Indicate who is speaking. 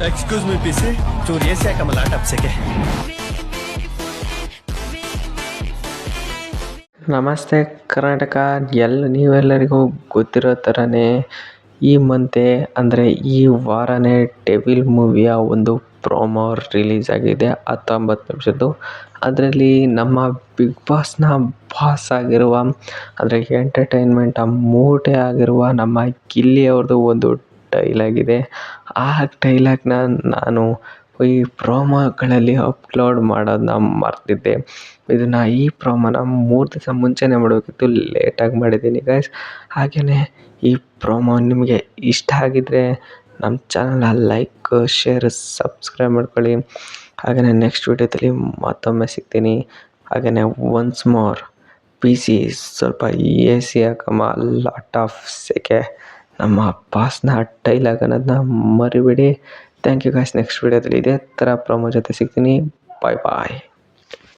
Speaker 1: Excuse me PC, ಚೂರು A C ಹಾಕಮ್ಮ ಲ್ಯಾಪ್ಟಾಪ್ಸಿಗೆ.
Speaker 2: ನಮಸ್ತೆ ಕರ್ನಾಟಕ. ನೀವೆಲ್ಲರಿಗೂ ಗೊತ್ತಿರೋ ಥರನೇ ಈ ಮಂತೆ ಅಂದರೆ ಈ ವಾರನೇ ಡೆವಿಲ್ ಮೂವಿಯ ಒಂದು ಪ್ರೋಮೋ ರಿಲೀಸ್ ಆಗಿದೆ 19 ನಿಮಿಷದ್ದು. ಅದರಲ್ಲಿ ನಮ್ಮ ಬಿಗ್ ಬಾಸ್ನ ಬಾಸ್ ಆಗಿರುವ ಅಂದರೆ ಎಂಟರ್ಟೈನ್ಮೆಂಟ್ ಮೂಟೆ ಆಗಿರುವ ನಮ್ಮ ಗಿಲ್ಲಿ ಅವ್ರದ್ದು ಒಂದು ಡೈಲಾಗ್ ಇದೆ. ಆ ಡೈಲಾಗ್ನ ನಾನು ಈ ಪ್ರೋಮೋಗಳಲ್ಲಿ ಅಪ್ಲೋಡ್ ಮಾಡೋದನ್ನ ಮರ್ತಿದ್ದೆ. ಈ ಪ್ರೋಮೋನ 3 ದಿವಸ ಮುಂಚೆನೇ ಮಾಡಬೇಕಿತ್ತು, ಲೇಟಾಗಿ ಮಾಡಿದ್ದೀನಿ ಗೈಸ್. ಹಾಗೆಯೇ ಈ ಪ್ರೋಮೋ ನಿಮಗೆ ಇಷ್ಟ ಆಗಿದ್ದರೆ ನಮ್ಮ ಚಾನಲ್ನ ಲೈಕ್, ಶೇರ್, ಸಬ್ಸ್ಕ್ರೈಬ್ ಮಾಡ್ಕೊಳ್ಳಿ. ಹಾಗೆಯೇ ನೆಕ್ಸ್ಟ್ ವೀಡಿಯೋದಲ್ಲಿ ಮತ್ತೊಮ್ಮೆ ಸಿಗ್ತೀನಿ. ಹಾಗೆಯೇ ಒನ್ಸ್ ಮೋರ್ ಸಿ ಸ್ವಲ್ಪ ಎ ಸಿ ಹಾಕಮ್ಮ, ಲಾಟ್ ಆಫ್ ಸೆಕೆ. ನಮ್ಮ ಬಾಸ್ನ ಡೈಲಾಗ್ ಅನ್ನೋದನ್ನ ಮರಿಬೇಡಿ. Thank you guys. ನೆಕ್ಸ್ಟ್ ವೀಡಿಯೋದಲ್ಲಿ ಇದೇ ಥರ ಪ್ರೋಮೋ ಜೊತೆ ಸಿಗ್ತೀನಿ. ಬಾಯ್ ಬಾಯ್.